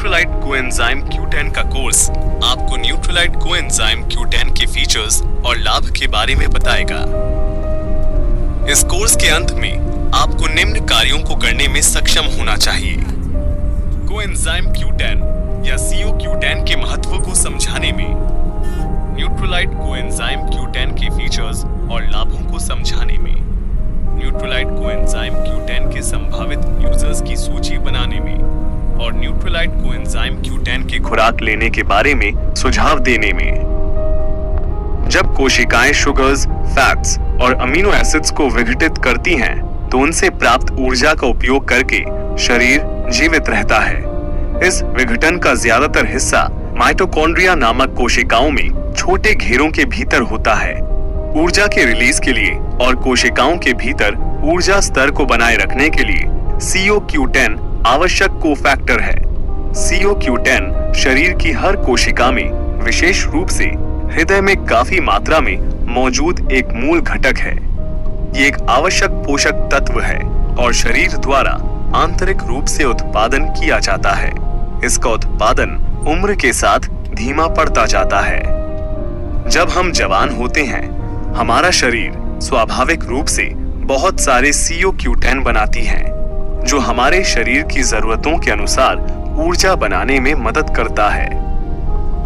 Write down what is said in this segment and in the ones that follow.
Nutrilite coenzyme Q10 का course आपको Nutrilite coenzyme Q10 के फीचर्स और लाभ के बारे में बताएगा। इस कोर्स के अंत में आपको निम्न कार्यों को करने में सक्षम होना चाहिए। कोएंजाइम Q10 या CO-Q10 के महत्व को समझाने में, न्यूट्रलाइट कोएंजाइम Q10 के फीचर्स और लाभों को समझाने में, न्यूट्रलाइट कोएंजाइम Q10 के संभावित यूजर्स की सूची बनाने में और न्यूट्रलाइट कोएंजाइम Q10 की खुराक लेने के बारे में सुझाव देने में। जब कोशिकाएं शुगर्स, फैट्स और अमीनो एसिड्स को विघटित करती हैं, तो उनसे प्राप्त ऊर्जा का उपयोग करके शरीर जीवित रहता है। इस विघटन का ज्यादातर हिस्सा माइटोकॉन्ड्रिया नामक कोशिकाओं में छोटे घेरों के भीतर होता है। ऊर्जा के रिलीज के लिए और कोशिकाओं के भीतर ऊर्जा स्तर को बनाए रखने के लिए CO-Q10 आवश्यक कोफैक्टर है। CO-Q10 शरीर की हर कोशिका में, विशेष रूप से हृदय में काफी मात्रा में मौजूद एक मूल घटक है। ये एक आवश्यक पोषक तत्व है और शरीर द्वारा आंतरिक रूप से उत्पादन किया जाता है। इसका उत्पादन उम्र के साथ धीमा पड़ता जाता है। जब हम जवान होते हैं, हमारा शरीर स्वाभाविक रूप से बहुत सारे CO-Q10 बनाती है, जो हमारे शरीर की जरूरतों के अनुसार ऊर्जा बनाने में मदद करता है।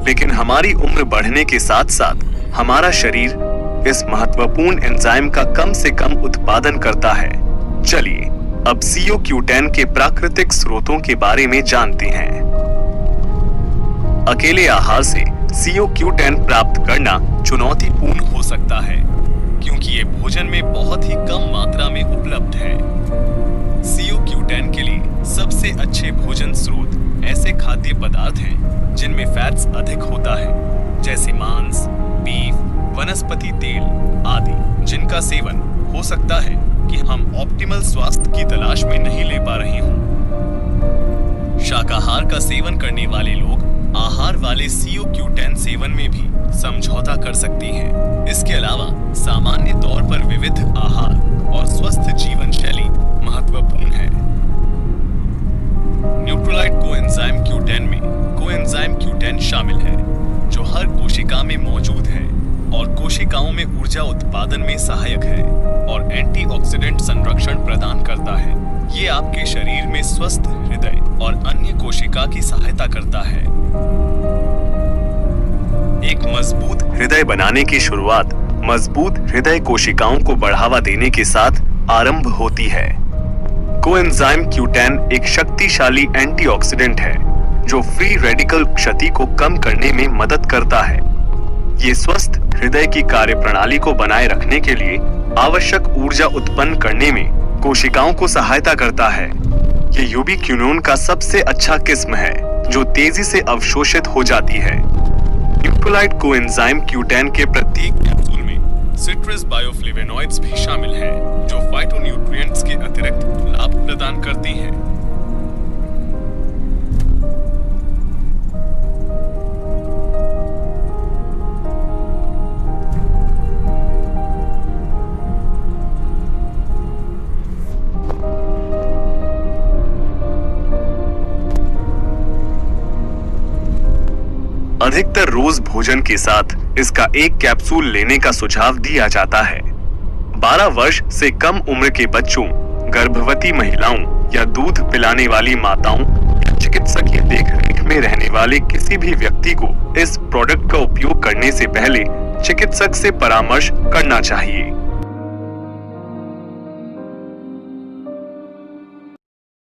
लेकिन हमारी उम्र बढ़ने के साथ साथ हमारा शरीर इस महत्वपूर्ण एंजाइम का कम से कम उत्पादन करता है। चलिए अब CO-Q10 के प्राकृतिक स्रोतों के बारे में जानते हैं। अकेले आहार से CO-Q10 प्राप्त करना चुनौतीपूर्ण हो सकता है, क्योंकि ये भोजन में बहुत ही कम मात्रा में उपलब्ध है। CO-Q10 के लिए सबसे अच्छे भोजन स्रोत ऐसे खाद्य पदार्थ हैं जिनमें फैट्स अधिक होता है, जैसे मांस, बीफ, वनस्पति तेल आदि, जिनका सेवन हो सकता है कि हम ऑप्टिमल स्वास्थ्य की तलाश में नहीं ले पा रहे हों। शाकाहार का सेवन करने वाले लोग आहार वाले CO-Q10 सेवन में भी समझौता कर सकते हैं। इसके अलावा सामान्य तौर पर विविध आहार और स्वस्थ जीवन शैली महत्वपूर्ण है। न्यूट्रलाइट कोएंजाइम Q10 में कोएंजाइम Q10 शामिल है, जो हर कोशिका में मौजूद है और कोशिकाओं में ऊर्जा उत्पादन में सहायक है और एंटीऑक्सीडेंट संरक्षण प्रदान करता है। ये आपके शरीर में स्वस्थ हृदय और अन्य कोशिका की सहायता करता है। एक मजबूत हृदय बनाने की शुरुआत मजबूत हृदय कोशिकाओं को बढ़ावा देने के साथ आरंभ होती है। कोएंजाइम Q10 एक शक्तिशाली एंटीऑक्सीडेंट है, जो फ्री रेडिकल क्षति को कम करने में मदद करता है। ये स्वस्थ हृदय की कार्यप्रणाली को बनाए रखने के लिए आवश्यक ऊर्जा उत्पन्न करने में कोशिकाओं को सहायता करता है। ये यूबिक्विनोन का सबसे अच्छा किस्म है, जो तेजी से अवशोषित हो जाती है। न्यूट्रलाइट कोएंजाइम Q10 के प्रत्येक कैप्सूल में सिट्रस बायोफ्लेवोनॉइड्स भी शामिल हैं, जो फाइटोन्यूट्रिएंट्स के अतिरिक्त लाभ प्रदान करते हैं। अधिकतर रोज भोजन के साथ इसका एक कैप्सूल लेने का सुझाव दिया जाता है। 12 वर्ष से कम उम्र के बच्चों, गर्भवती महिलाओं या दूध पिलाने वाली माताओं या चिकित्सकीय देखरेख में रहने वाले किसी भी व्यक्ति को इस प्रोडक्ट का उपयोग करने से पहले चिकित्सक से परामर्श करना चाहिए।